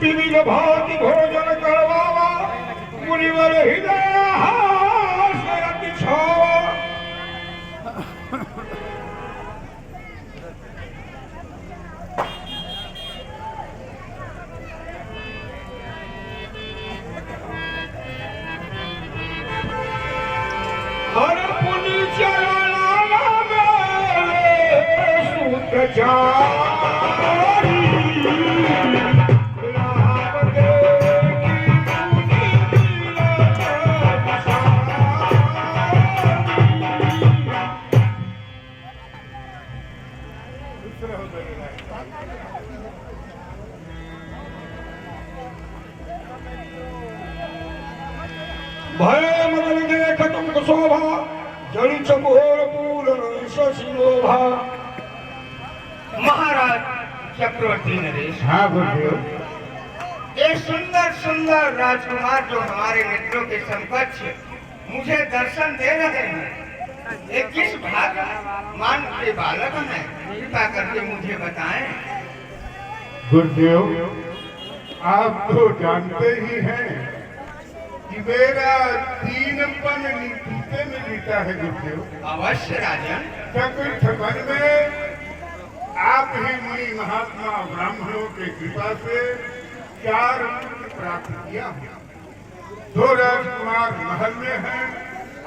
विविध भांति भोजन करवावा मुनिवर हृदय हास्य अति छावा। हर पुनि चरण में सूत चारी भय मदन देख तुमको शोभा जल चकोर पूर्ण शशिलोभा। महाराज चक्रवर्ती नरेश, हाँ गुरुदेव। ये सुंदर सुंदर राजकुमार जो हमारे मित्रों के समकक्ष मुझे दर्शन दे रहे हैं, ये किस भाग मान के बालक हैं? कृपा करके मुझे बताएं। गुरुदेव, आप तो जानते ही हैं कि मेरा दीनपन नीचे में जीता है गुरुदेव। अवश्य राजन। चतुर्थ वन में आप ही मुनि महात्मा ब्राह्मणों के कृपा से 4 पुत्र प्राप्त किया। 2 राजकुमार महल में हैं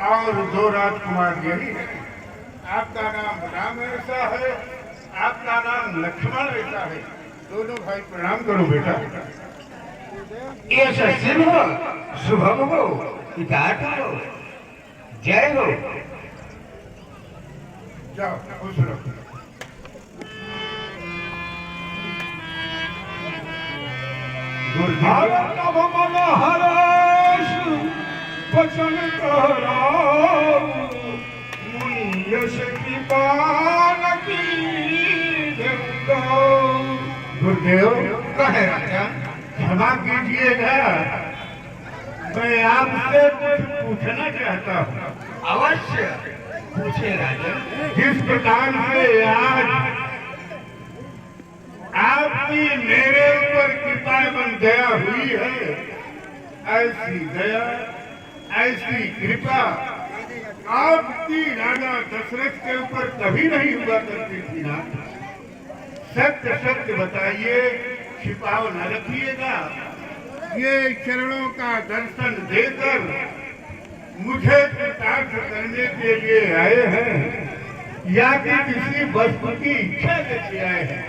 और 2 राजकुमार यही है। आपका नाम राम ऐसा है, आपका नाम लक्ष्मण ऐसा है। दोनों भाई प्रणाम करो बेटा। ये सिंह शुभम हो, हितार्थ हो, जय हो। जाओ खुश रहो। वचन गुरुदेव, कहे राजा। क्षमा कीजिएगा, मैं आपसे कुछ पूछना चाहता हूँ। अवश्य पूछे राजन। जिस प्रकार से आज आपकी मेरे ऊपर कृपा एवं दया हुई है, ऐसी दया ऐसी कृपा आपकी राजा दशरथ के ऊपर कभी नहीं हुआ करती थी ना। सत्य सत्य बताइए, छिपाव न रखिएगा। ये चरणों का दर्शन देकर मुझे कृतार्थ करने के लिए आए हैं या कि किसी वस्तु की इच्छा लेके आए हैं?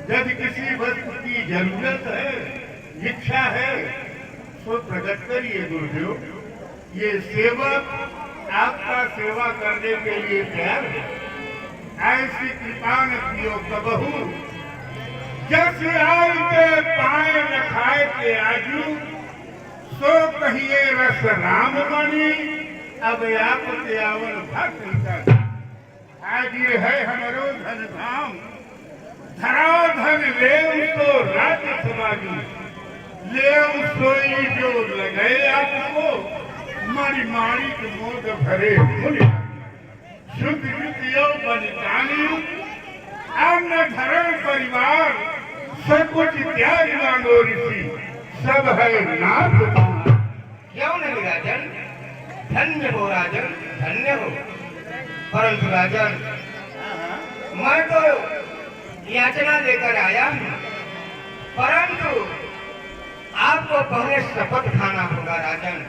यदि किसी वस्तु की जरूरत है, इच्छा है, तो प्रकट करिए गुरुदेव। ये सेवक आपका सेवा करने के लिए तैयार है। ऐसी कृपा न कियो कबहू, जस आय के पाए न खाए के आजू, सो कहिए रस राम मणि, अब आप के आवन भक्त। आज ये है हमारो धन धाम, धरा धन ले तो राज्य समाजी, ले सोई जो लगे आपको, मणि माणिक मोद भरे मुनि, शुद्ध युतियों बनितानी, अन्न धरण परिवार, सब कुछ त्याग मांगो ऋषि, सब है नाथ। क्यों नहीं राजन? धन्य हो राजन, धन्य हो। परंतु राजन, मैं तो याचना लेकर आया हूँ, परंतु आपको पहले शपथ खाना होगा राजन।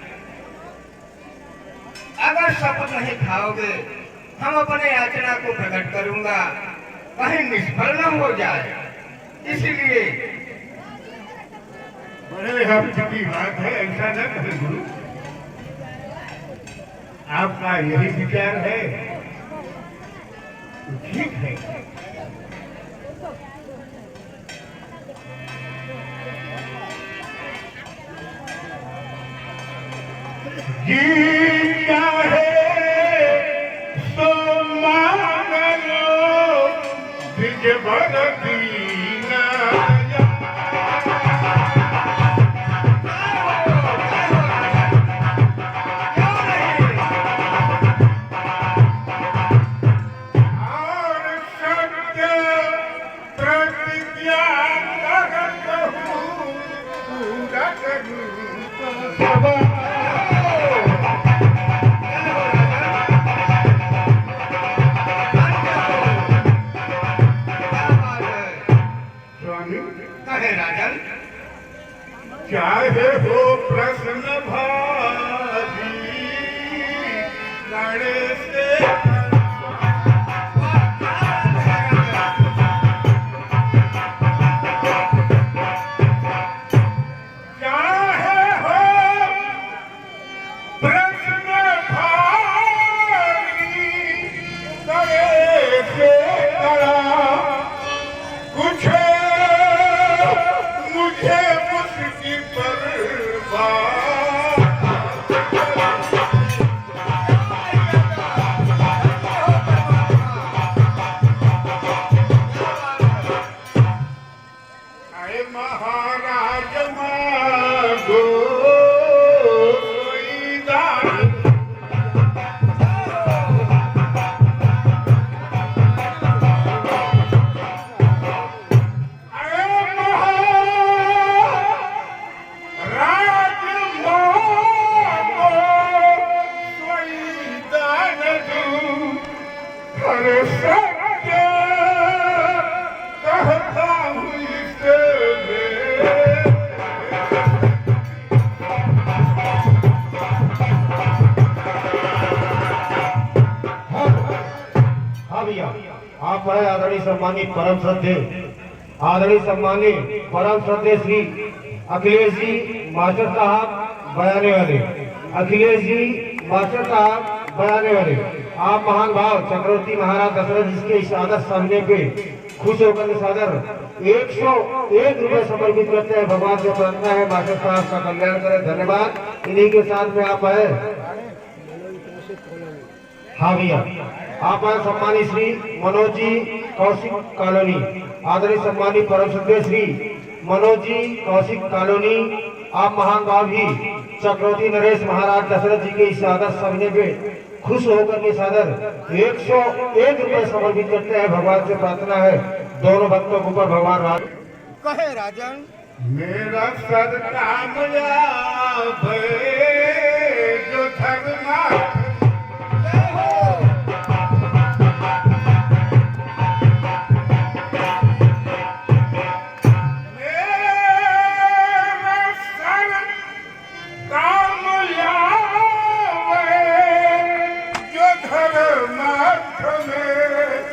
अगर शपथ नहीं खाओगे, हम अपने याचना को प्रकट करूंगा, कहीं निष्फल न हो जाए, इसलिए। बड़े हर्ष की बात है, ऐसा न करें गुरु। आपका यही विचार है तो ठीक है। जी चाहे सो मान लो, द्विज भर दीना। और सत्य प्रतिज्ञा करत हूँ, करूं तो सवार। स्वामी कहे राजन, चाहे हो प्रश्न भारी लड़े से चाहे हो प्रश्न भारी लड़े से लड़ा कुछ मुझे मुझकी परवाह। अरे महाराज मांगो कोई दान। अरे महाराज मांगो कोई दान दूं। अरे सत्य कहता हूँ इसे मैं। हाँ भैया, आप है आदरणीय सम्मानित परम श्रद्धे आदरणीय सम्मानित परम श्रद्धे श्री अखिलेश जी मास्टर साहब बयाने वाले, अखिलेश जी मास्टर साहब बयाने वाले, आप महान भाव चक्रवर्ती महाराज दशरथ जी के इस आदर सामने पे खुश होकर इस आदर 101 रुपए समर्पित करते हैं। भगवान से प्रार्थना है मास्टर साहब का कल्याण करें। धन्यवाद। इन्हीं के साथ में आप है हाँ भैया, आप हैं सम्मानित श्री मनोज जी कौशिक कॉलोनी, आदरणीय सम्मानित परम श्रद्धेय श्री मनोज जी कौशिक कॉलोनी, आप महान भाव भी चक्रवर्ती नरेश महाराज दशरथ जी के इस आदर सभने पे खुश होकर के सादर 101 रुपए समर्पित करते हैं। भगवान से प्रार्थना है दोनों भक्तों के ऊपर भगवान राज। कहे राजन, मेरा सद कामयाब है जो धर्मा।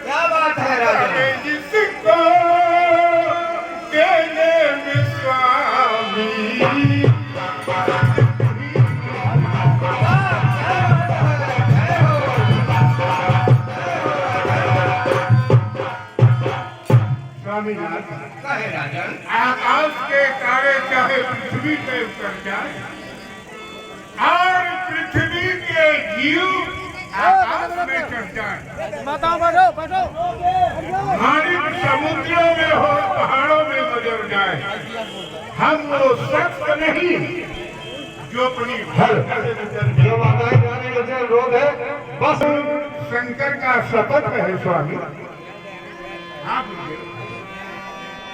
क्या बात है राजन? जिसको देने में स्वामी स्वामीनाथ, कहे राजन, आकाश के तारे चाहे पृथ्वी पे उतर जाए और पृथ्वी के जीव आकाश में चढ़ जाए, हमारी समुद्रों में हो पहाड़ों में गुजर जाए, हम वो शख्स नहीं जो अपनी भक्ति से गुजर जो माताएं जाने के रोग है बस जाए। शंकर का शपथ है स्वामी। आप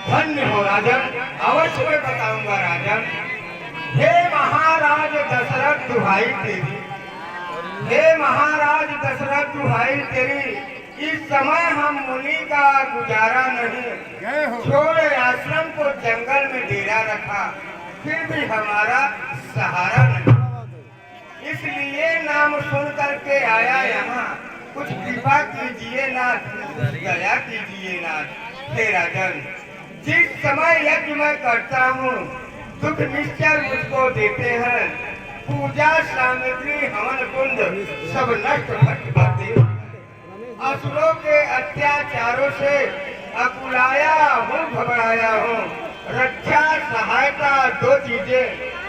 धन्य हो राजन, अवश्य मैं बताऊंगा राजन। हे महाराज दशरथ दुहाई तेरी, हे महाराज दशरथ दुहाई तेरी, इस समय हम मुनि का गुजारा नहीं, छोड़े आश्रम को जंगल में डेरा रखा, फिर भी हमारा सहारा नहीं, इसलिए नाम सुन करके आया यहाँ। कुछ कृपा कीजिए नाथ, दया कीजिए नाथ। हे राजन, जिस समय यज्ञ मैं करता हूँ दुख निश्चय मुझको देते हैं, पूजा सामग्री हवन कुंड सब नष्ट भट करते। असुरों के अत्याचारों से अकुलाया हूँ, घबराया हूँ, रक्षा सहायता दो चीजें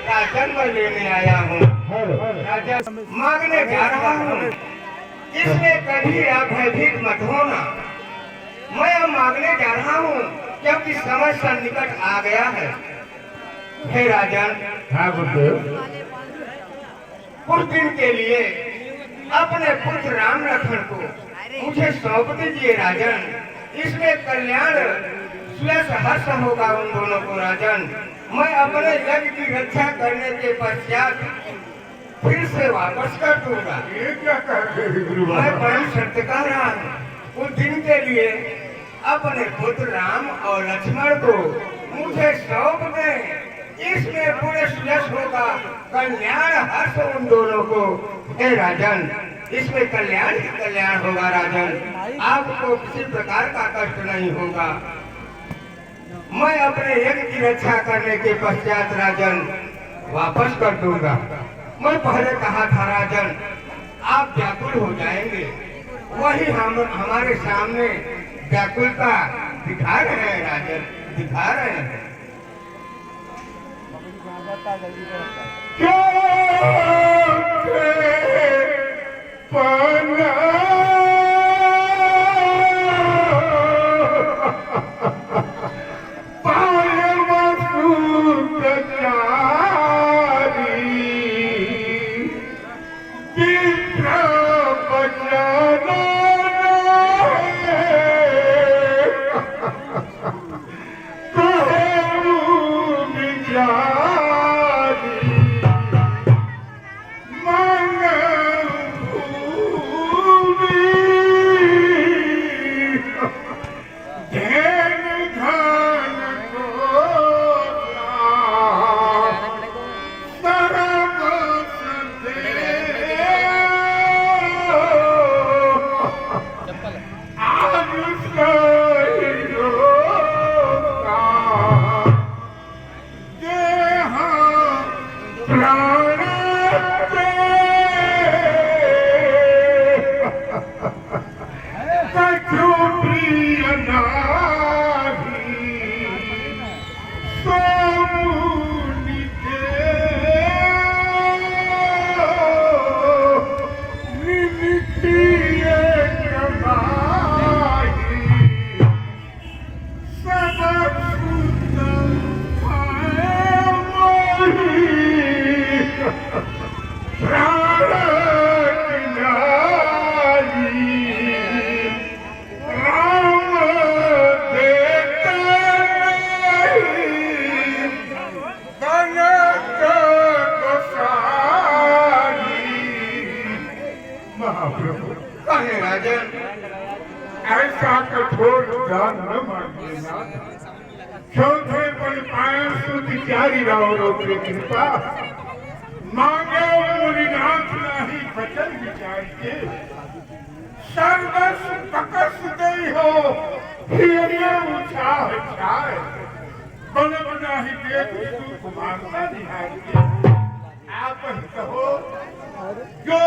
राजन मैं लेने आया हूँ। राजन मांगने जा रहा हूँ, इसमें कभी आप भयभीत मत होना। मैं अब मांगने जा रहा हूँ क्योंकि समय सन्निकट आ गया है। हे राजन, हाँ गुरुदेव, कुछ दिन के लिए अपने पुत्र राम लखन को मुझे सौंप दीजिए राजन। इसमें कल्याण सुयश हर्ष होगा उन दोनों को राजन। मैं अपने यज्ञ की रक्षा करने के पश्चात फिर से वापस कर दूंगा। ये क्या कह रहे हैं गुरु मैं बाबा? परम सत्य कह रहा हूँ। उस दिन के लिए अपने पुत्र राम और लक्ष्मण को मुझे सौंप दें। इसमें पूरे सुयश होगा, कल्याण हर्ष उन दोनों को। हे राजन, इसमें कल्याण ही कल्याण होगा राजन। आपको किसी प्रकार का कष्ट नहीं होगा। मैं अपने यज्ञ की रक्षा करने के पश्चात राजन वापस कर दूंगा। मैं पहले कहा था राजन, आप व्याकुल हो जाएंगे, वही हम हमारे सामने व्याकुलता दिखा रहे हैं राजन, दिखा रहे हैं। कहे राजन, ऐसा कठोर दान न मांगेना। चौथे पल पाए सुचारी रावरों की कृपा मांगे मुनिनाथ नहीं बचन विचार के। सर्वस बकस गई हो हिरिया उछाह छाए बन बना ही देख तू कुमारता निहार के। आप ही कहो जो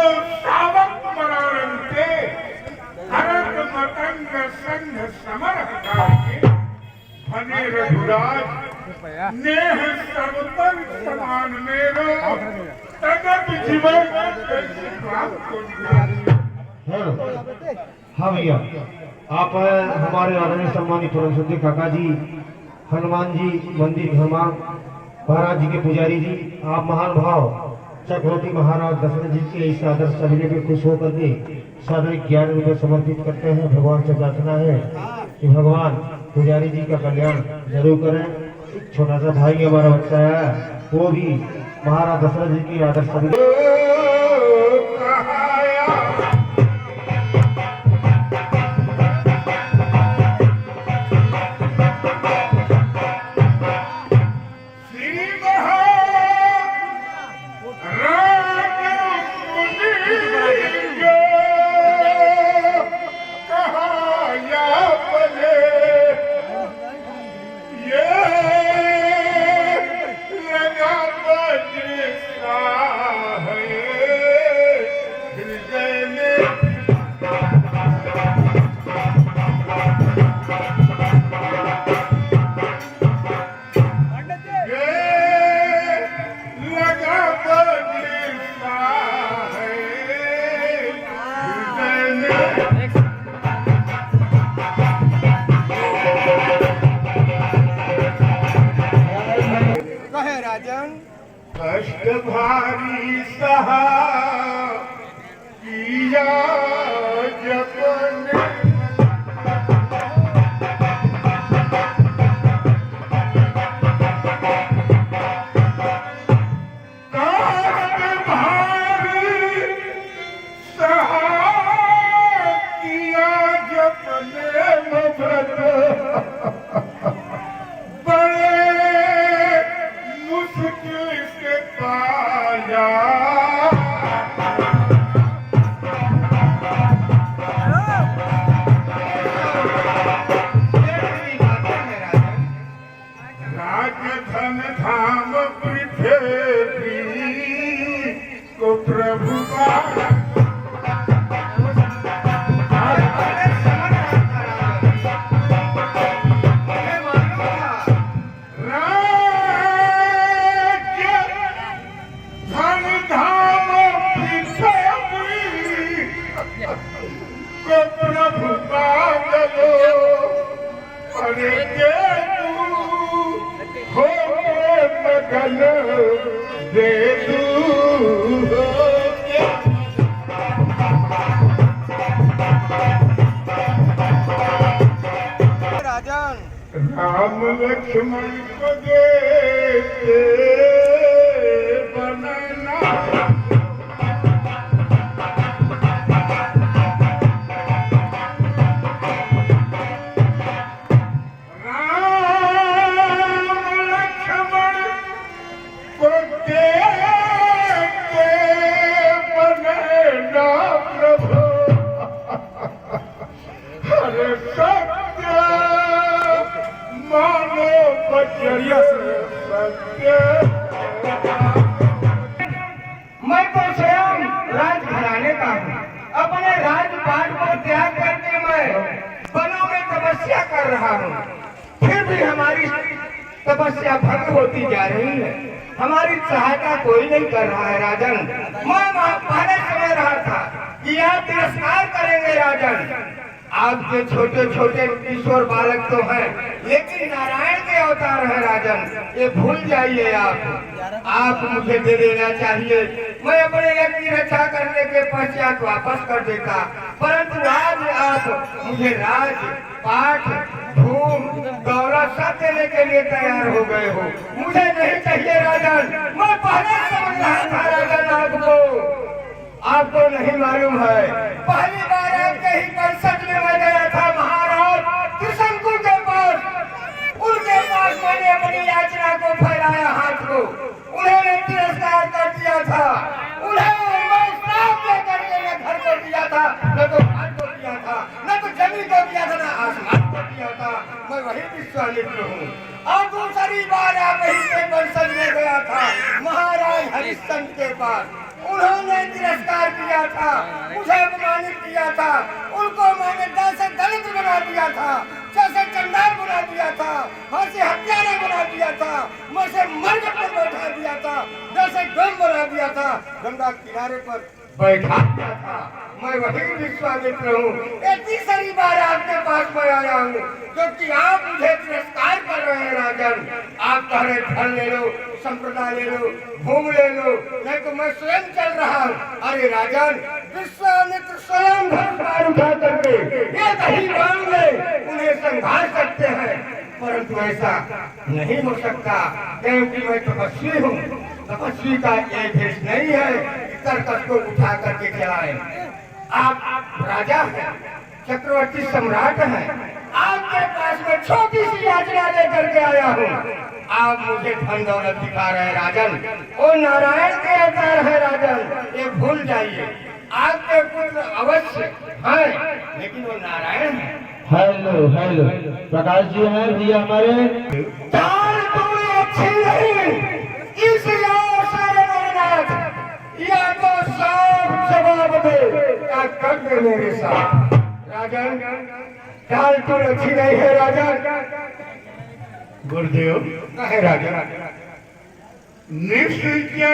सावक मरारन के हरत मतंग संग समर हटाए भने रघुराज नेह सर्वतर समान मेरो तगत जीवन हाँ भैया, आप हमारे आदरणीय सम्मानित परम श्रद्धेय काका जी, हनुमान जी मंदिर हनुमान महाराज जी के पुजारी जी, आप महान भाव चक्रवर्ती महाराज दशरथ जी के इस आदर्श सविनय पे खुश होकर के सादर 11 रुपये समर्पित करते हैं। भगवान से प्रार्थना है कि भगवान पुजारी जी का कल्याण जरूर करें। एक छोटा सा भाई हमारा बच्चा है, वो भी महाराज दशरथ जी की आदर्श सविनय कष्ट भारी सहा किया जपन दे दूं हो मगन दे दूं राजन राम लक्ष्मण को दे बनना मैं तो स्वयं राजघराने का हूँ। अपने राजपाट को त्याग करके मैं वनों में तपस्या कर रहा हूँ। फिर भी हमारी तपस्या भंग होती जा रही है। हमारी सहायता कोई नहीं कर रहा है राजन। मैं पहले समझ रहा था कि आप तिरस्कार करेंगे राजन। आपके छोटे छोटे किशोर बालक तो हैं, लेकिन नारायण के अवतार है राजन। ये भूल जाइए आप मुझे दे देना चाहिए। मैं अपने एक की रक्षा करने के पश्चात वापस कर देता, परंतु आज आप मुझे राज पाठ धूम दौलत सब देने के लिए तैयार हो गए हो। मुझे नहीं चाहिए राजन। मैं पहले समझ रहा था राजन आपको नहीं मालूम है। पहली बार आपके ही परिषद में मैं गया था महाराज त्रिशंकु के पास। उनके पास मैंने अपनी याचना को फैलाया हाथ को। उन्होंने तिरस्कार कर दिया था। उन्हें मैं श्राप लेकर के न घर को दिया था, न तो घाट को दिया था, न तो जमीन को दिया था, न आसमान को दिया था। मैं वही विश्वामित्र हूँ। और दूसरी बार आप ही के परिषद में गया था महाराज हरिश्चंद्र के पास। उन्होंने तिरस्कार किया था, मुझे अपमानित किया था। उनको मैंने जैसे दलित बना दिया था, जैसे चंडाल बना दिया था, वैसे हत्यारा बना दिया था, वैसे मर्ग पर बैठा दिया था, जैसे गम बना दिया था, गंगा किनारे पर बैठा दिया था। मैं वही विश्वामित्र हूँ। ये तीसरी बार आपके पास में आया हूँ क्योंकि आप मुझे तिरस्कार कर रहे हैं राजन। आप कह रहे धन ले लो, संप्रदा ले लो, भूमि ले लो, नहीं तो मैं स्वयं चल रहा हूँ। अरे राजन, विश्वामित्र स्वयं धनुष उठा करके ये कहीं बाण में उन्हें संघार सकते हैं, परंतु ऐसा नहीं हो सकता क्योंकि मैं तपस्वी हूँ। तपस्वी का ये भेष नहीं है कि तरकस को उठा करके चलाए। आप राजा हैं, चक्रवर्ती सम्राट हैं। आपके पास में छोटी सी याचना लेकर के आया हूँ। आप मुझे धन दौलत दिखा रहे हैं राजन। वो नारायण के अवतार है राजन, ये भूल जाइए। आपके पुत्र अवश्य हैं, लेकिन वो नारायण है। हेलो हेलो प्रकाश जी हैं भैया हमारे। चाल तुम्हें अच्छी नहीं इस या तो साफ जवाब दे या कर दे मेरे साथ। राजन, चाल तो अच्छी नहीं है राजन। गुरुदेव कहे राजन, निश्चर के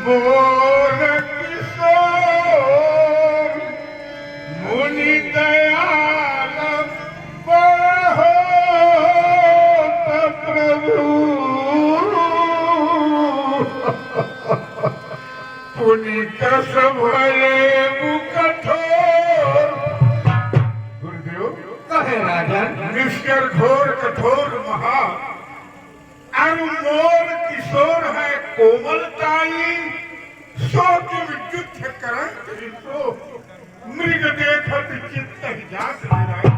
मोर किशोर मुनि दयाल हो प्रभु पुनित भले कठोर। गुरुदेव कहे राजन, निष्कर घोर कठोर महा अरु मोर किशोर है कोमलताई सो तुम युद्ध करंत हितो मृग देखत चित्त जात निराई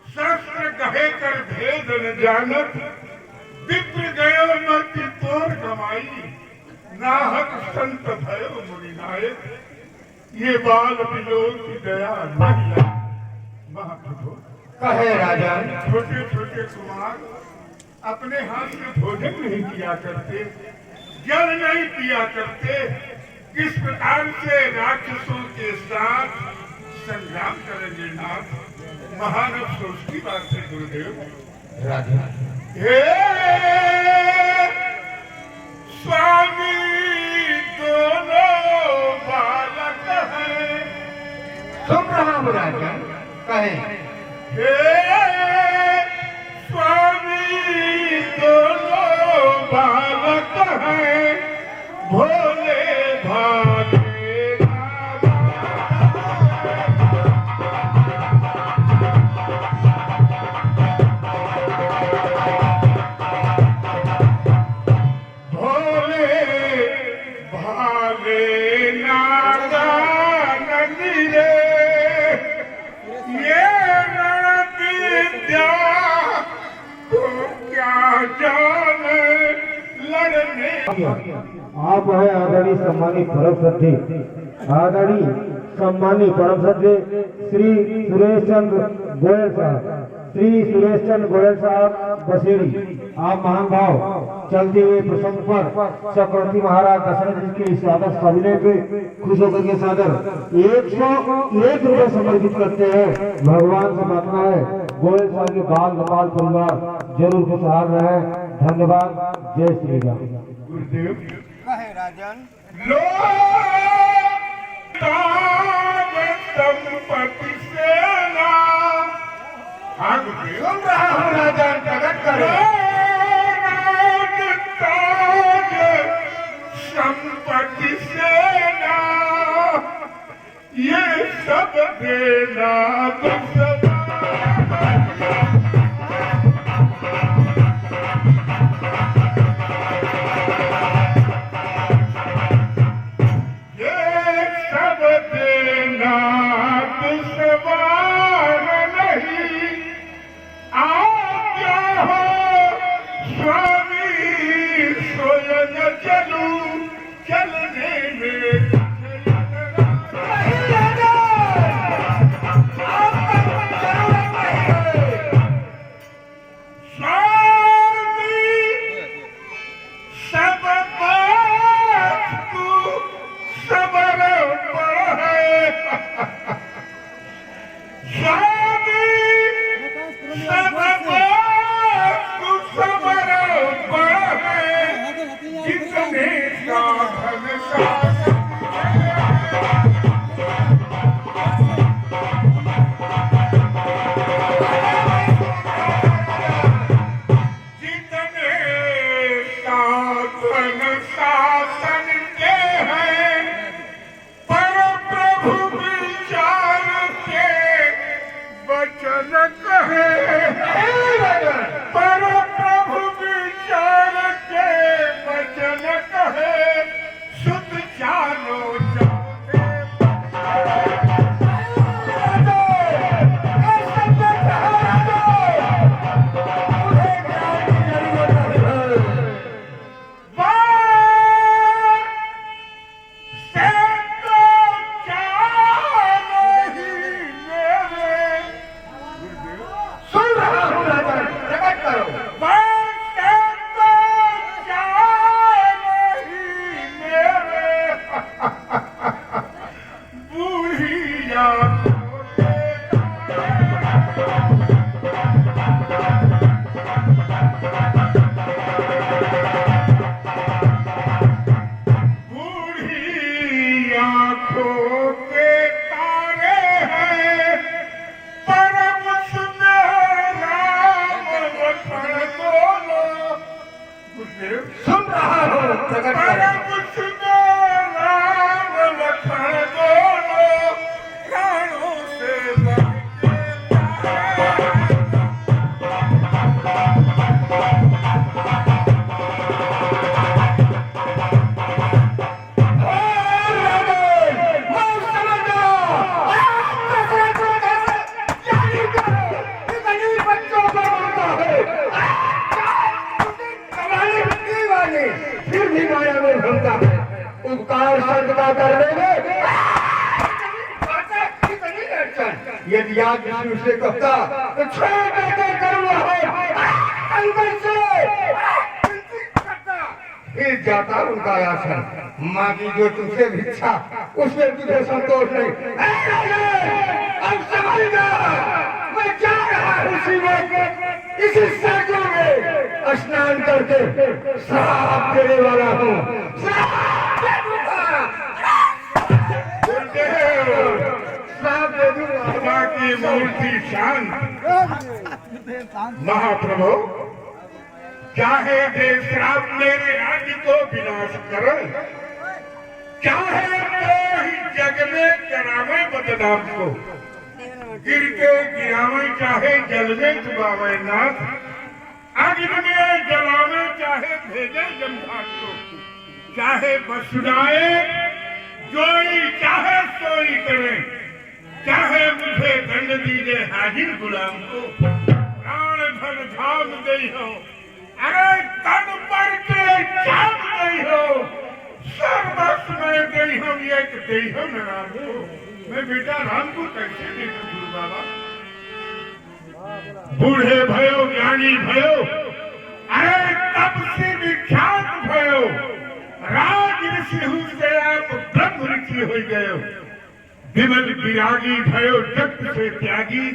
शस्त्र गहे कर भेद न जानत विप्र गयो मति तोर गमाई नाहक संत भयो मुनि नायक ये बाल बिलोक की दया नहीं महाप्रभु। कहे राजन, छोटे छोटे कुमार अपने हाथ से भोजन नहीं किया करते, जल नहीं पिया करते, किस प्रकार से राक्षसों के साथ संग्राम करेंगे नाथ। महान अफसोस की बात है गुरुदेव। राधे हे स्वामी दोनों बालक हैं। सुन रहा हूँ राजन, कहे हे स्वामी दोनों बालक हैं, भोले भाले आप है आदरणीय सम्मानित परम श्रद्धे आदरणीय सम्मानित परम श्रद्धे श्री सुरेश चंद्र गोयल साहब, श्री सुरेश चंद्र गोयल साहब बसेड़ी। आप महान भाव चलते हुए प्रसंग पर चक्रवर्ती महाराज दशरथ जी के स्वागत सविनय पे खुश होकर के सादर 101 रुपए समर्पित करते हैं। भगवान से मांगना है गोयल साहब के बाल गोपाल परिवार जरूर खुशहाल रहे। धन्यवाद। जय श्री राम। गुरुदेव कहे राजन, संपत्ति सेना। हाँ गुरुदेव, सुन रहा हूँ राजन, प्रकट करो। संपत्ति सेना ये सब देना सुन रहा हूँ, प्रकट करो। फिर भी माया में भूलता है, उपकार सर्वदा करने में यदि आज विष्णु से कहता तो 6 बेटे करूंगा फिर जाता उनका आसन। माँ की जो तुझसे भिक्षा उसमें तुझे संतोष नहीं। अब समझ गया मैं जा रहा हूँ सीमा के इसी सरजू में स्नान करके श्राप देने वाला हूँ। श्राप दे दूंगा, श्राप दे दूंगा। सभा की मूर्ति शांत। महाप्रभु, चाहे जे श्राप मेरे राज्य को विनाश करे, चाहे तो ही जग में करावे बदनाम को, गिर के गिरावे चाहे जल में डुबावे नाथ, अग्नि में जलावे चाहे भेजे जमघाट को, चाहे बसुनाए जोई चाहे सोई करे, चाहे मुझे दंड दीजे हाजिर गुलाम को, प्राण धन धाम दे हो, अरे तन पर के जान दे हो, सर्वस्व में दे हम एक दे हम राम को। मैं बेटा राम को कैसे दे दूं गुरु बाबा? बूढ़े भयो ज्ञानी भयो, अरे तब से विख्यात भयो, राज ऋषि से आप ब्रह्म ऋषि हो गए, विमल विरागी भयो जग से त्यागी,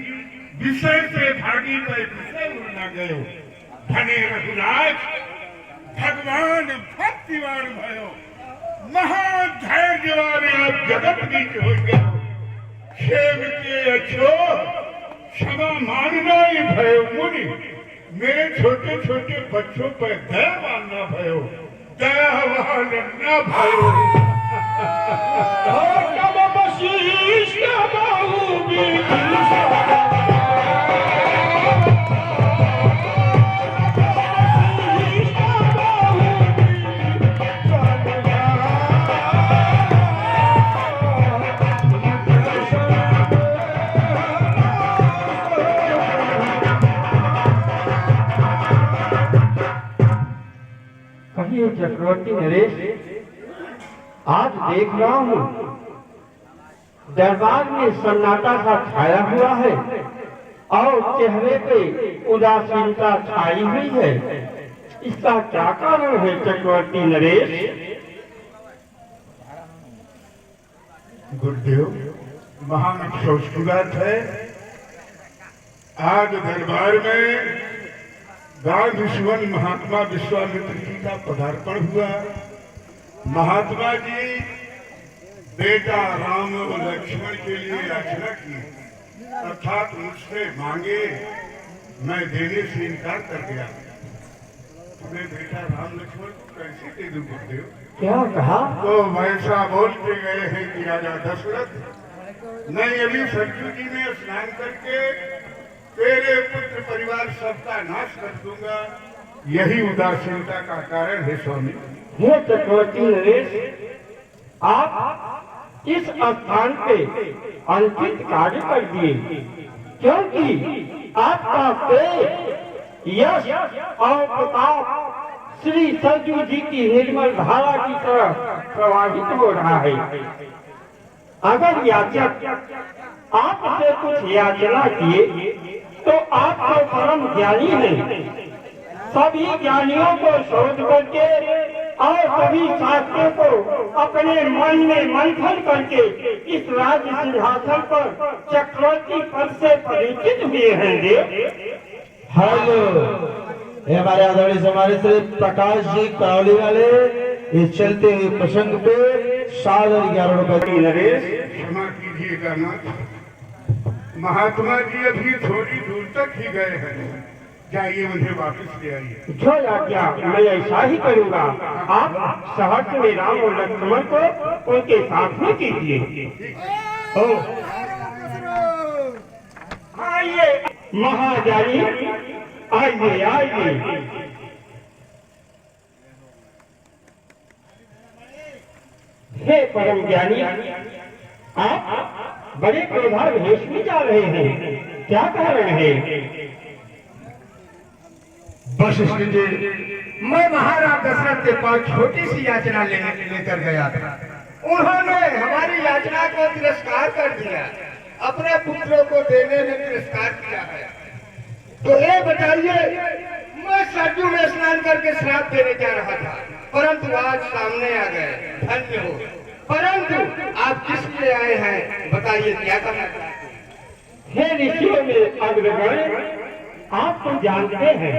विषय से भागी मैं विषय उड़ना गयो, धने रघुराज भगवान भक्तिवान भयो, महाधैर्यवान आप जगत बीच हो गए, क्षेम के अच्छो क्षमा मानना ही भयो मुनि, मेरे छोटे छोटे बच्चों पर दया मानना भयो, दया न भयो। चक्रवर्ती नरेश, आज देख रहा हूँ दरबार में सन्नाटा सा छाया हुआ है और चेहरे पे उदासीनता छाई हुई है। इसका क्या कारण है चक्रवर्ती नरेश? गुरुदेव, महान अफसोस की बात है, आज दरबार में गाय दुश्मन महात्मा विश्वामित्र जी का पदार्पण हुआ। महात्मा जी बेटा राम और लक्ष्मण के लिए याचना की, अर्थात मुझसे मांगे, मैं देने से इनकार कर गया। मैं बेटा राम लक्ष्मण को कैसे दे दूं गुरुदेव? क्या कहा? तो वैसा बोल के गए हैं कि राजा दशरथ, मैं अभी सरजू जी में स्नान करके तेरे पुत्र परिवार सबका नाश कर दूंगा। यही उदासीनता का कारण है स्वामी। हे चक्रवर्ती नरेश, आप इस स्थान पे अनुचित कार्य कर दिए, क्योंकि आपका तेज यश और प्रताप श्री सरजू जी की निर्मल धारा की तरह प्रवाहित हो रहा है। अगर याचक आपसे कुछ याचना किए तो आप तो परम ज्ञानी हैं। सभी ज्ञानियों को शोध करके और सभी शास्त्रों को अपने मन में मंथन करके इस राज्य सिंहासन पर चक्रवर्ती पद से परिचित हुए हैं देव। हेलो, ये हमारे आदरणीय हमारे श्री प्रकाश जी करौली वाले इस चलते हुए प्रसंग पे 11,000 रुपए की नरेश, क्षमा कीजिएगा नाथ, महात्मा जी अभी थोड़ी दूर तक ही गए हैं, जाइए उन्हें वापस ले आइए। जो आज्ञा मैं ऐसा ही करूँगा। आप सहर्ष में राम और लक्ष्मण को उनके साथ में कीजिए। आइए महाजानी, आइए आइए। हे परम ज्ञानी, आप बड़े क्रोधार वेश में जा रहे हैं, क्या कारण है? वशिष्ठ जी, मैं महाराज दशरथ के पास छोटी सी याचना लेकर गया था। उन्होंने हमारी याचना को तिरस्कार कर दिया, अपने पुत्रों को देने में तिरस्कार किया है। तो ये बताइए, मैं सरजू में स्नान करके श्राप देने जा रहा था, परंतु आज सामने आ गए, धन्य हो। परंतु आप किस लिए आए हैं, बताइए क्या करना चाहते हैं? हे ऋषियों में अग्रगण्य, आप तो जानते हैं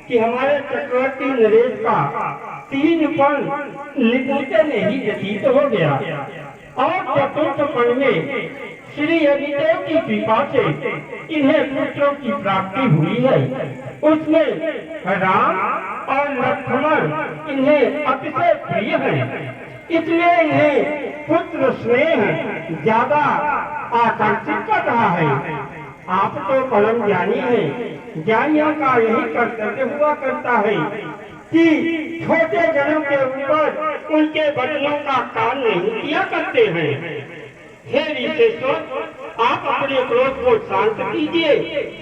कि हमारे चक्रवर्ती नरेश का 3 पल निपुणता में ही व्यतीत हो गया और चतुर्थ पल में श्री अभिदेव की कृपा से इन्हें पुत्रों की प्राप्ति हुई है। उसमें राम और लक्ष्मण इन्हें अतिशय प्रिय हैं, इसलिए इन्हें पुत्र स्नेह ज्यादा आकर्षित कर रहा है। आप तो परम ज्ञानी हैं, ज्ञानियों का यही कर्तव्य हुआ करता है कि छोटे जनों के ऊपर उनके वचनों का कान नहीं किया करते हैं। हे ऋषेश्वर, आप अपने क्रोध को शांत कीजिए,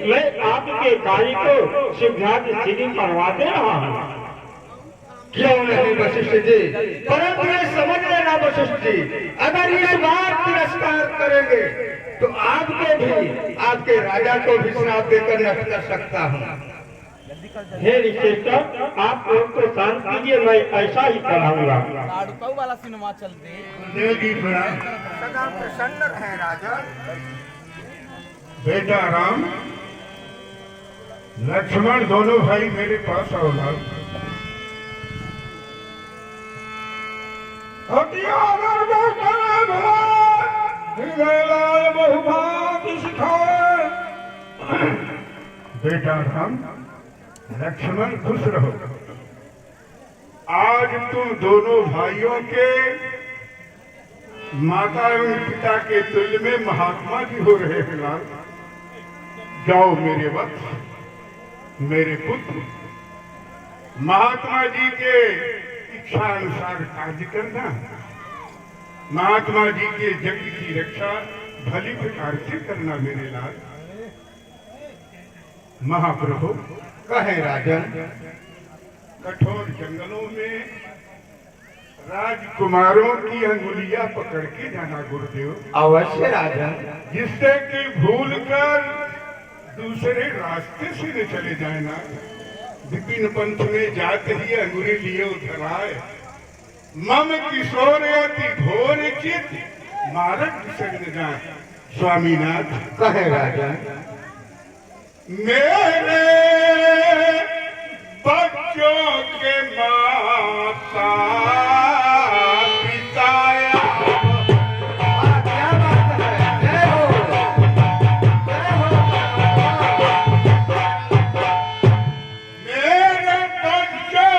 मैं आपके कार्य को शीघ्र सिद्धि करवा दे रहा हूँ। क्यों नहीं वशिष्ठ जी, परंतु ये समझ लेना वशिष्ठ जी, अगर इस बार तिरस्कार करेंगे तो आपको भी, आपके राजा को भी श्राप देकर नष्ट कर सकता हूँ। हे ऋषेश्वर, आप लोग को शांत कीजिए, मैं ऐसा ही कराऊंगा। वाला सिनेमा चलते देव जी प्रणाम। सदा प्रसन्न है राजा। बेटा राम, लक्ष्मण दोनों भाई मेरे पास आओ। बेटा राम, लक्ष्मण खुश रहो। आज तुम दोनों भाइयों के माता एवं पिता के तुल्य में महात्मा जी हो रहे हैं। लाल, जाओ मेरे वत्स, मेरे पुत्र, महात्मा जी के इच्छा अनुसार कार्य करना, महात्मा जी के जग की रक्षा भली प्रकार से करना। मेरे लाल, महाप्रभु कहे राजन, कठोर जंगलों में राजकुमारों की अंगुलियां पकड़ के जाना गुरुदेव, अवश्य राजन। जिससे कि भूल कर दूसरे रास्ते से न चले जाए ना। विपिन पंथ में जाते ही अंगुली लिए उधर आए, मम किशोर अति घोर चित मारक न जाए। स्वामीनाथ कहे राजन, मेरे बच्चों के माता पिता क्या बात है, जय हो, जय हो। मेरे बच्चों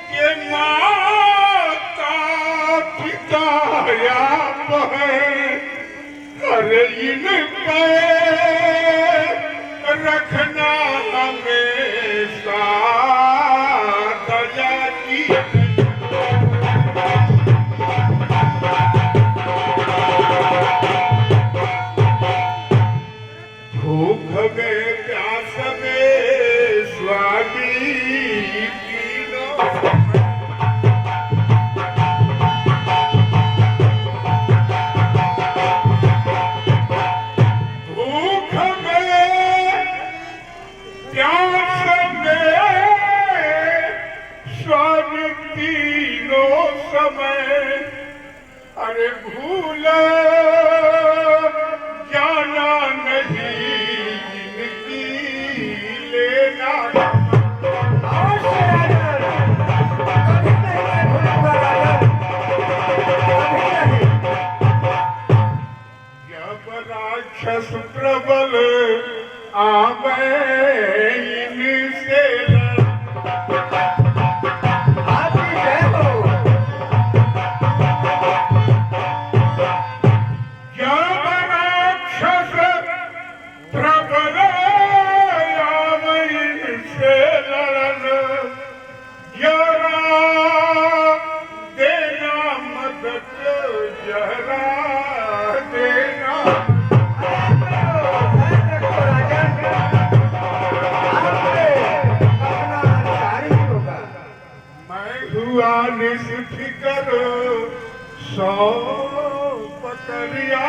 के माता पिता आप हैं, अरे इन पे रखना हमेशा दया की। भूख में प्यास में स्वामी पी लो। भूख में प्यास में स्वामी तीनों समय, अरे भूल जाना नहीं इनकी लेना। अवश्य राजन, कभी नहीं भूलूंगा राजन, कभी नहीं। जब राक्षस प्रबल आवे इनसे आपकी जय हो। जब राक्षस प्रबल आवे इनसे लड़न, जरा देना मदद, जरा देना। मैं हुआ निष्फिकर सौ पकड़िया।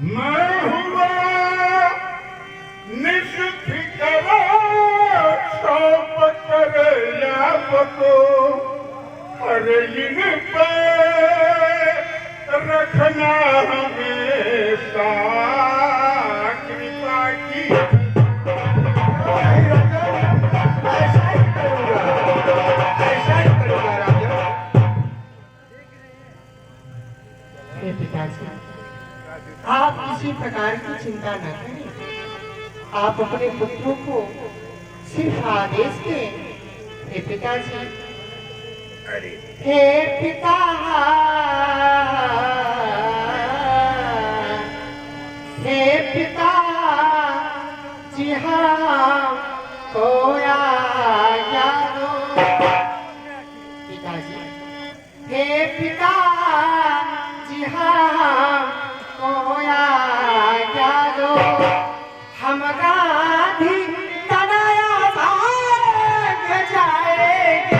मैं हुआ निष्फिकर सौ पकड़िया को हे पिताजी, आप किसी प्रकार की चिंता न करें। आप अपने पुत्रों को सिर्फ आदेश दें। हे पिताजी, हे पिता, हे पिता जी हाँ कोया यारो। पिताजी, हे पिता जी हाँ कोया यारो। हम गांधी तनया भाग जाएंगे।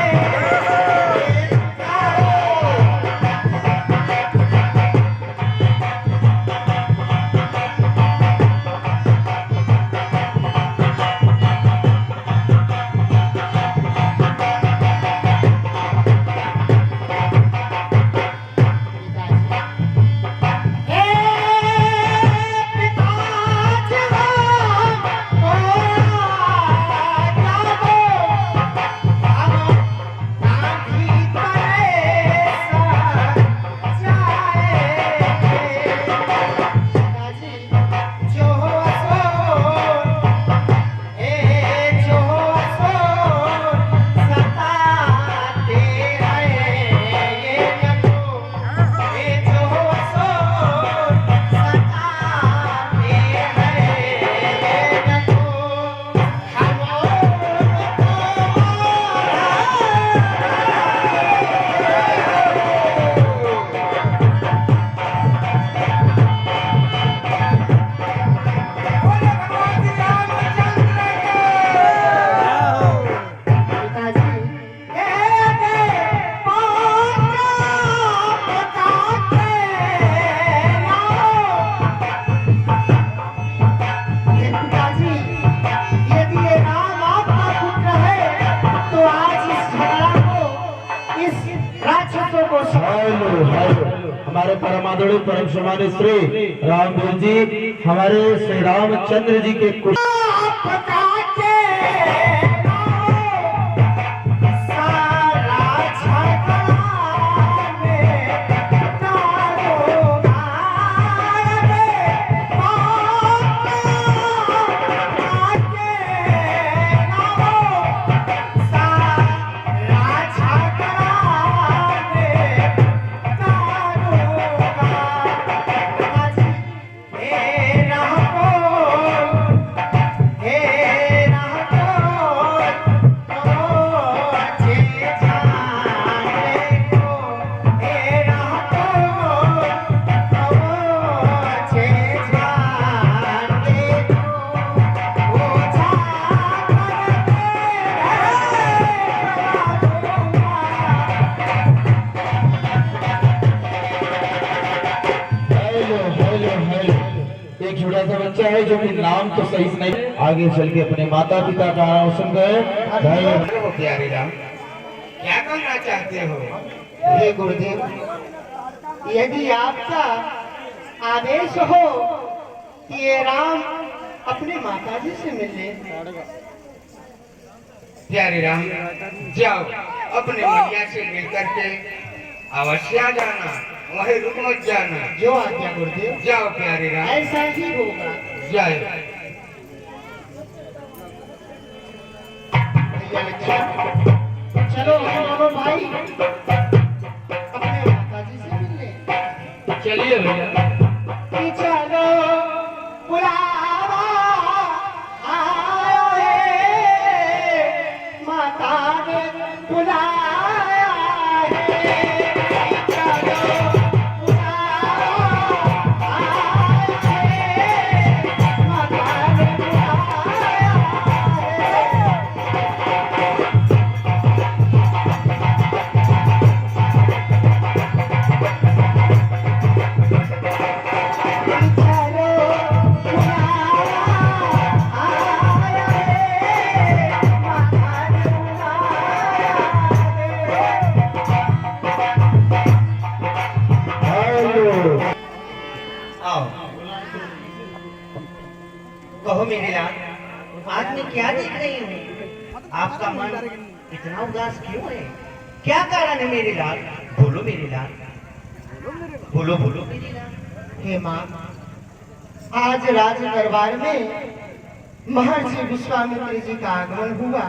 हमारे परमादुड़ी परम सम्मानित श्री रामदेव जी हमारे श्री रामचंद्र जी के कुछ एक छोटा सा बच्चा है जो कि नाम तो सही से नहीं, आगे चल के अपने माता पिता का नाम सुन गए। प्यारे राम, क्या कहना चाहते हो? हे गुरुदेव, यदि आपका आदेश हो कि ये राम अपने माता जी से मिल ले। प्यारे राम, जाओ अपने मैया से मिलकर के अवश्य आ जाना, वहीं रुक मत जाना। जो आज्ञा गुरुदेव। जाओ प्यारे राम। ऐसा ही होगा। जाओ। चलो दोनों भाई अपने माता जी से मिलने। चलिए भैया। चलो बुलावा आया है, माता ने बुलाया है। कहो मेरे लाल, आज मैं क्या देख रही हूँ? आपका मन इतना उदास क्यों है? क्या कारण है मेरे लाल? बोलो मेरे लाल। बोलो बोलो। हे माँ, आज राज दरबार में महर्षि विश्वामित्र जी का आगमन हुआ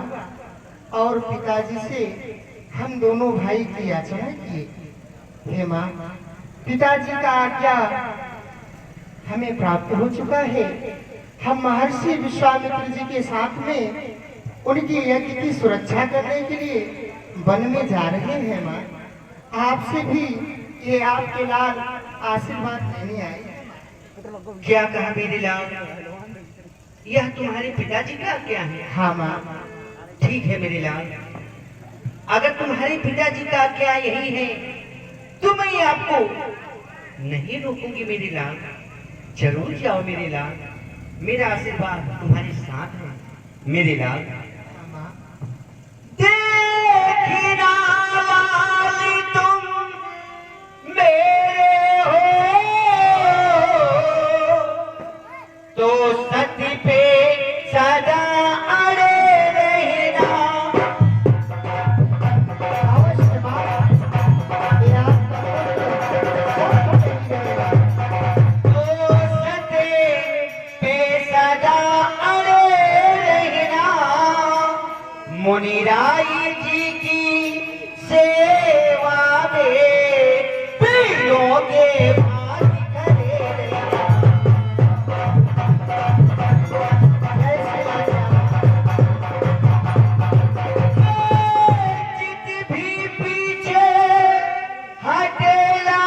और पिताजी से हम दोनों भाई की याचना किए। हे माँ, पिताजी का आज्ञा हमें प्राप्त हो चुका है। हम महर्षि विश्वामित्र जी के साथ में उनकी यज्ञ की सुरक्षा करने के लिए वन में जा रहे हैं। माँ, आपसे भी ये आपके लाल आशीर्वाद लेने आए। क्या कहा मेरे लाल? यह तुम्हारे पिताजी का क्या है? हाँ माँ। ठीक है मेरे लाल, अगर तुम्हारे पिताजी का क्या यही है तो मैं आपको नहीं रोकूंगी मेरे लाल। जरूर जाओ मेरे लाल, मेरा आशीर्वाद तुम्हारे साथ है मेरे लाल। देखना लाल तुम मेरे हो तो सती पे सदा अड़े रहना। अवश्य माँ, ये आपका तो सते पे सदा अड़े रहना। मुनिराई जी की सेवा में पीरों के भाग करे रहना। चित भी पीछे हटेला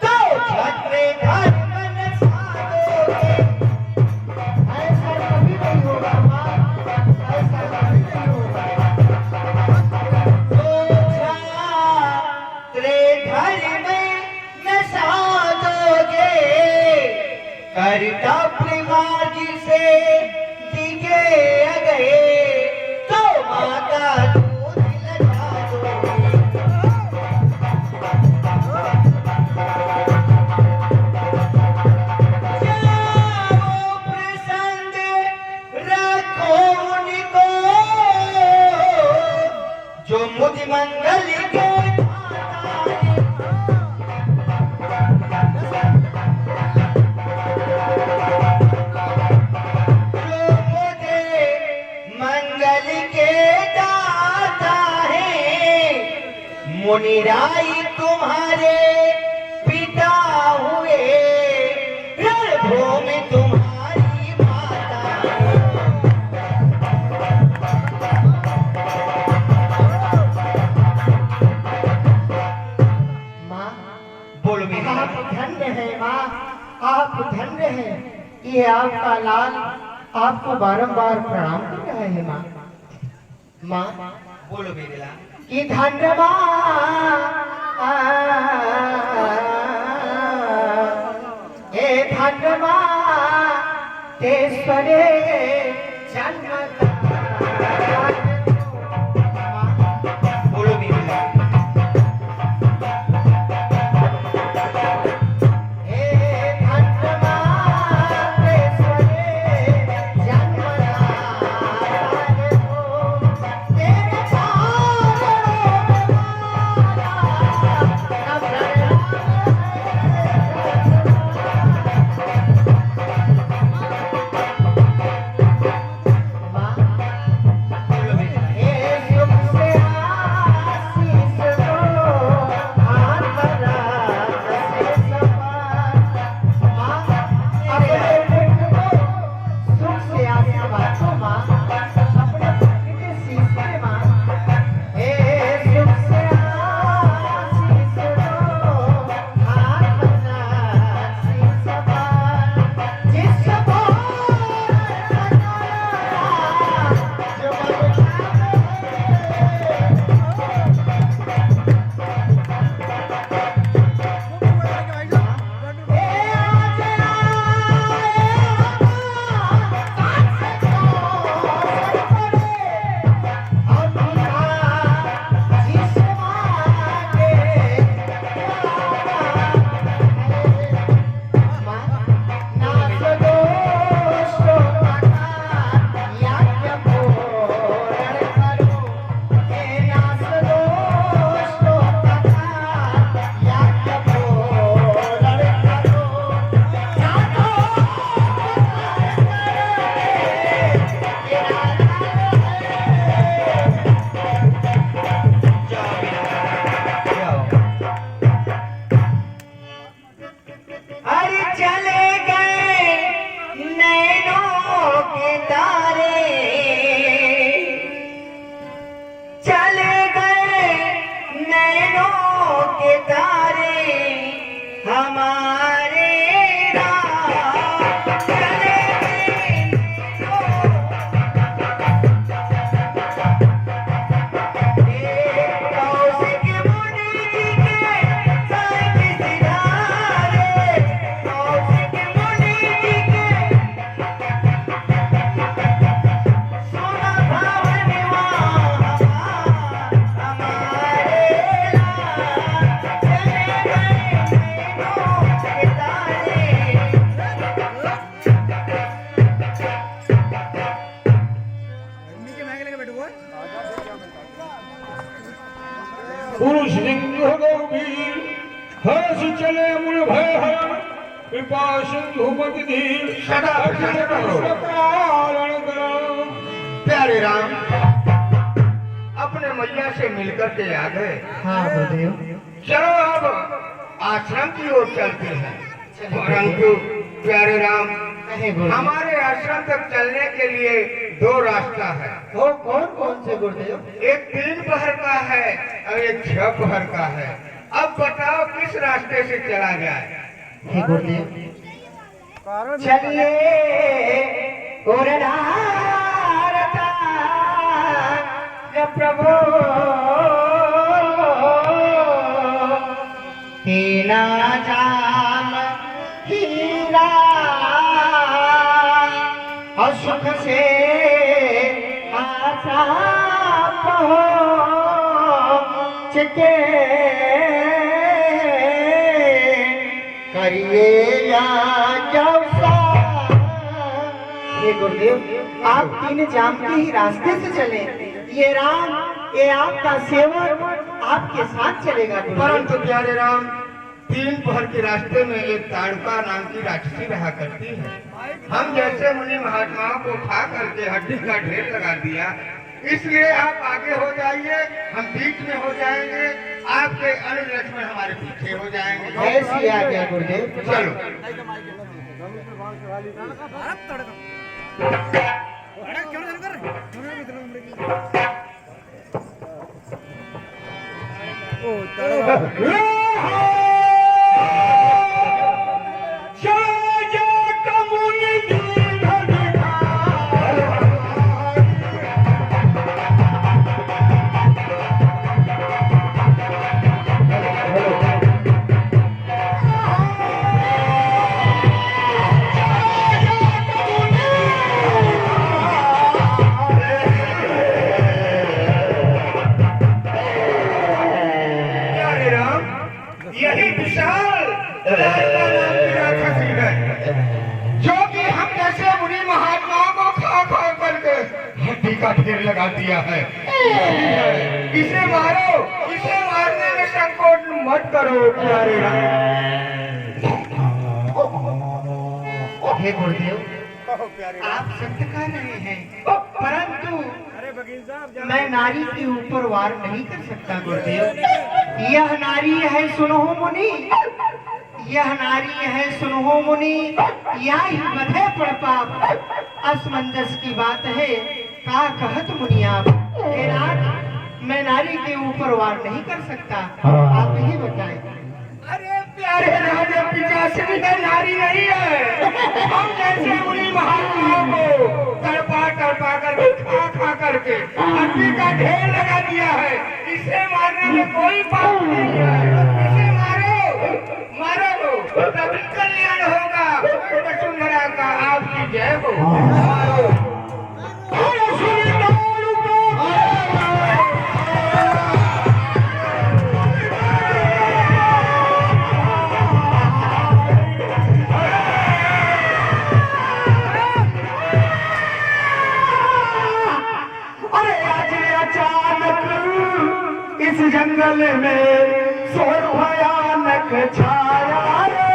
तो छत्र धर्म न साधोगे। ऐसा कभी नहीं होगा माँ, ऐसा कभी नहीं होगा। करता प्रेमाजी से दिगे गए तो माता दूध लगा दोगे। जाओ प्रसन्न रखो उनको जो मुझ मंगल के मुनिराई तुम्हारे पिता हुए, रणभूमि तुम्हारी माता। माँ, बोलो मेरी आप धन्य है माँ, आप धन्य है। ये आपका लाल आपको बारंबार प्रणाम कर रहा है माँ। माँ, बोलो मेरे लाल। कि धन्य हे धन्य तेश्वरे जन्म बोलो मेरे लाल। वीर हर्ष चले मुन भय हरण कृपा सिंधु मति धीर सदा प्रसन्न रहो। कारण करो। प्यारे राम अपने मैया से मिलकर के आ गए। हाँ गुरुदेव। चलो अब आश्रम की ओर चलते हैं। परंतु प्यारे राम कहे गुरुदेव। हमारे आश्रम तक चलने के लिए दो रास्ता है। वो कौन कौन से गुरुदेव? एक 3 पहर का है और एक 6 पहर का है। अब बताओ किस रास्ते से चला जाए? हे गुरुदेव, चलिए प्रभु हीना जाम हीरा और सुख से आशा पहुँच के करिए या जौसा। ये गुरुदेव आप 3 जाम के ही रास्ते से चले। ये राम ये आपका सेवक आपके साथ चलेगा गुरुदेव। परंतु प्यारे राम 3 पहर के रास्ते में एक ताड़का नाम की राक्षसी रहा करती है। हम जैसे मुनि महात्माओं को खा करके हड्डी का ढेर लगा दिया, इसलिए आप आगे हो जाइए, हम बीच में हो जाएंगे, आपके अनुज लक्ष्मण हमारे पीछे हो जाएंगे। ऐसी आ गया गुरुदेव। चलो। यही विशाल ताड़का नाम की राक्षसी है, जो कि हम जैसे मुनि महात्माओं को खा खा करके हड्डी का ढेर लगा दिया है। इसे मारो, इसे मारने में संकोच मत करो प्यारे राम। हे गुरुदेव आप सत्य कह रहे हैं, परंतु मैं नारी के ऊपर वार नहीं कर सकता गुरुदेव। यह नारी है सुनो मुनि, यह नारी है सुनो मुनि, यह ही बधे पड़ पाप असमंजस की बात है का कहत मुनि आप। हे राज मैं नारी के ऊपर वार नहीं कर सकता, आप ही बताएं। अरे प्यारे राजा पिचासी है, नारी नहीं है। हम जैसे मुनि महात्माओं को तड़पा तड़पा कर खा खा करके हड्डी का ढेर लगा दिया है। इसे मारने में कोई पाप नहीं है। इसे मारो, मारो, तभी कल्याण होगा वसुंधरा का। आपकी जय हो। मारो। इस जंगल में शोर भयानक छाया रे।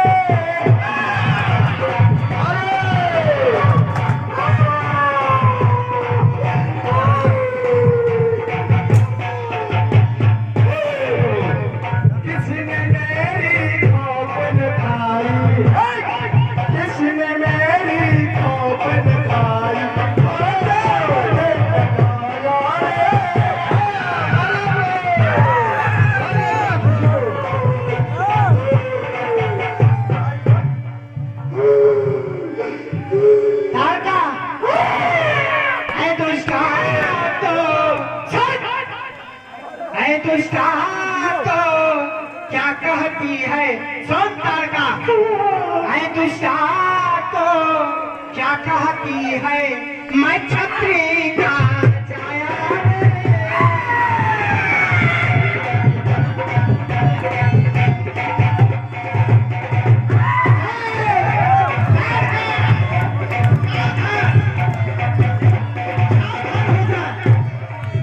किसने मेरी खोपन खाई, किसने मेरी खोपन खाई। तो क्या कहती है सुन ताड़का, है दुष्टा तो क्या कहती है मैं छत्री का छाया।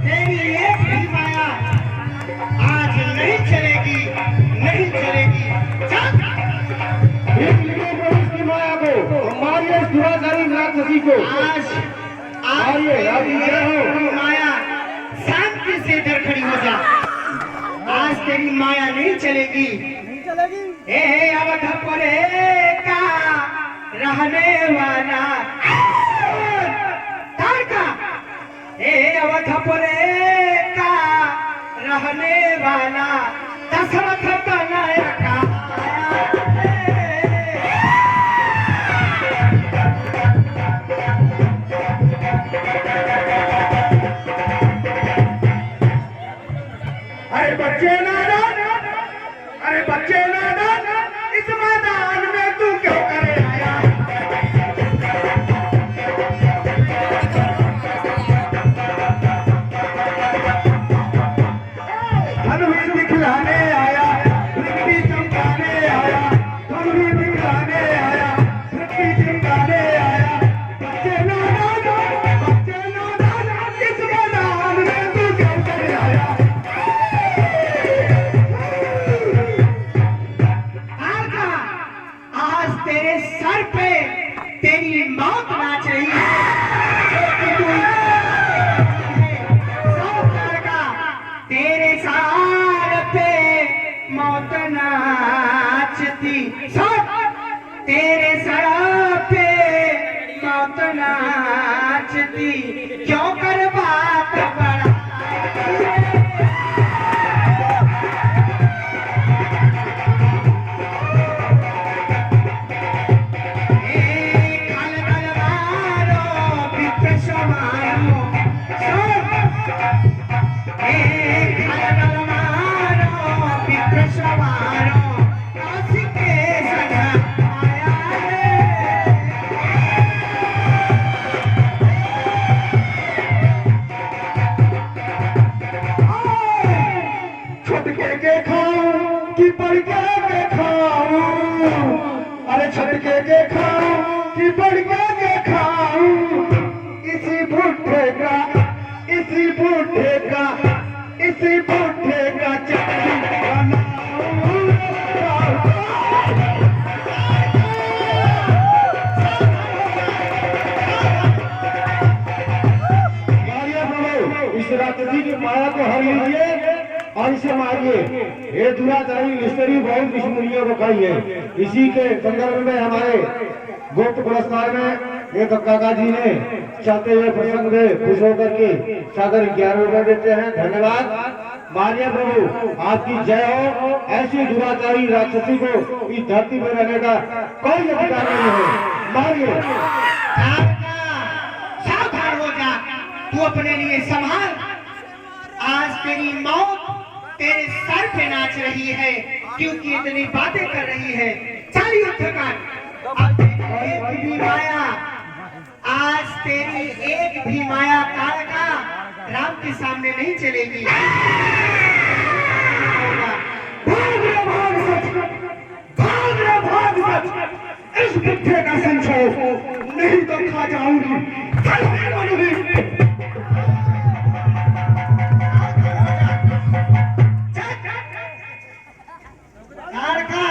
तेरी एक भी माया आज नहीं चलेगी। आइए राजी जय हो। माया शांति से इधर खड़ी हो जा। आज तेरी माया नहीं चलेगी। ए अवधपुरे का रहने वाला तारका, ए अवधपुरे का रहने वाला दशरथ तनया का। अरे बच्चे नादान, अरे बच्चे नादान, इस मैदान में तू क्यों करे आया? धन भी दिखलाने आया, पृथ्वी चमकाने आया, धन भी दिखलाने आया, पृथ्वी चमकाने आया। बच्चे नादान, इस मैदान में तू क्यों करे आया? आज तेरे सर पे तेरी मौत नाच रही है। तेरे सर पे मौत नाचती, तेरे सर पे मौत नाचती, क्यों कर बात बड़ा। छटके के खाऊं कि बढ़ के खाऊं, अरे छटके के खाऊं कि बढ़ के खाऊं, इसी भुट्टे का, इसी भुट्टे का, इसी भुट्टे का चटनी बनाऊं। मारिए प्रभु, इस राक्षसी की माया को हर लीजिए और इसे मारिए। ये दुराचारी निष्ठुरी बहुत विष्णुरियों को खाई है। इसी के संदर्भ में हमारे गुप्त पुरस्कार में ये तो काका जी ने चाहते हुए प्रसंग में खुश होकर के सागर 11 रुपए देते हैं। धन्यवाद। मानिए प्रभु आपकी जय हो। ऐसी दुराचारी राक्षसी को इस धरती में रहने का कोई अधिकार नहीं है। मारिए। सावधान हो जा, तू अपने लिए संभाल। आज तेरी मौत तेरे सर पे नाच रही है, क्योंकि इतनी बातें कर रही है। चल युद्ध कर। अब तेरी एक भी माया, आज तेरी एक भी माया तारका राम के सामने नहीं चलेगी। भाग रे भाग सच, भाग रे भाग सच। इस बुद्धे का संशय नहीं तो खा जाऊंगी। तारका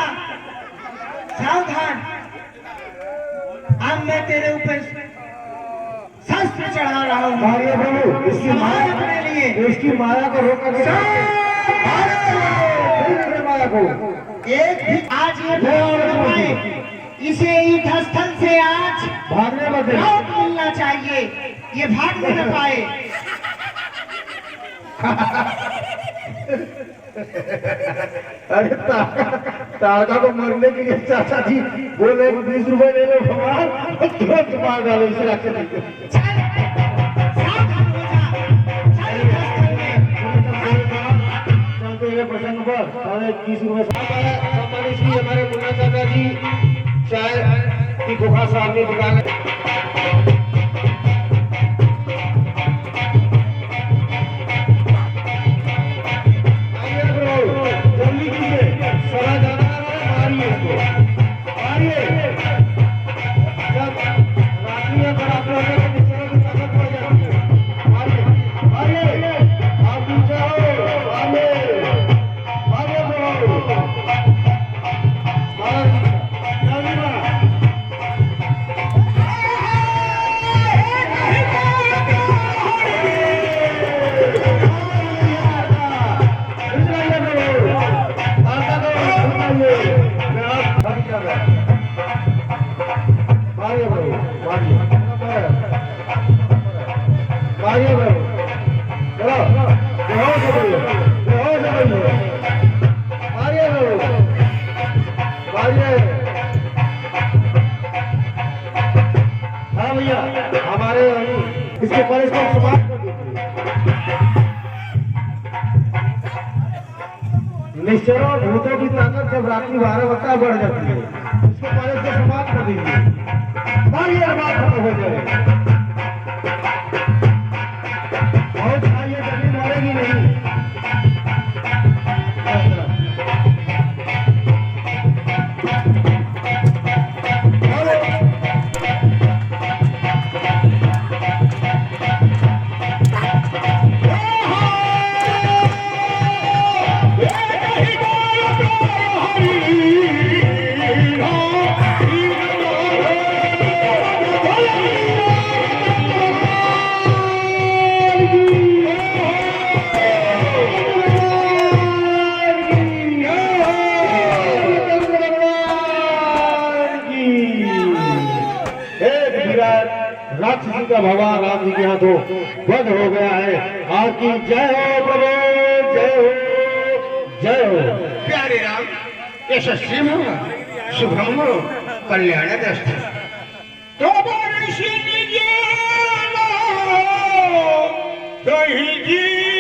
सावधान, अब मैं तेरे ऊपर शस्त्र चढ़ा रहा हूँ। मारिए प्रभु, इसकी माया अपने लिए, इसकी माया को रोका माया को एक भी आज ये पाए, इसे युद्ध स्थल से आज भागने बदले लौट मिलना चाहिए। ये भाग नहीं पाए। अरे तारका को मरने के लिए चाचा जी बोले 20 रुपए ले लो भगवान, तुरंत मार डालो इसे राक्षसी को। चलते हुए प्रसंग पर 30 रुपए सम्मानित श्री हमारे मुन्ना चाचा जी चाय की गुफा सामने दुकान मारिए, मैं आप खड़ी कर रहा हूं। मारिए प्रभु, मारिए, मारिए प्रभु, चलो, बेहोश हो गई है, बेहोश हो गई है, मारिए प्रभु, मारिए। हाँ भैया, हमारे इसके पर इसको समाप्त कर दीजिए। निश्चरों और भूतों की ताकत जब रात्रि 12 बढ़ जाती है, इसको पहले से समाप्त कर दीजिए। मारिए, बात खत्म हो जाए। बहुत खाइए, जमीन मरेगी नहीं। राक्षसी का भगवान राम जी के हाथों वध हो गया है। आपकी जय हो प्रभु, जय हो, जय हो। प्यारे राम, यशस्वी हो, शुभम हो, कल्याण दृष्टि। तो बोल ऋषि जी, तो ही जी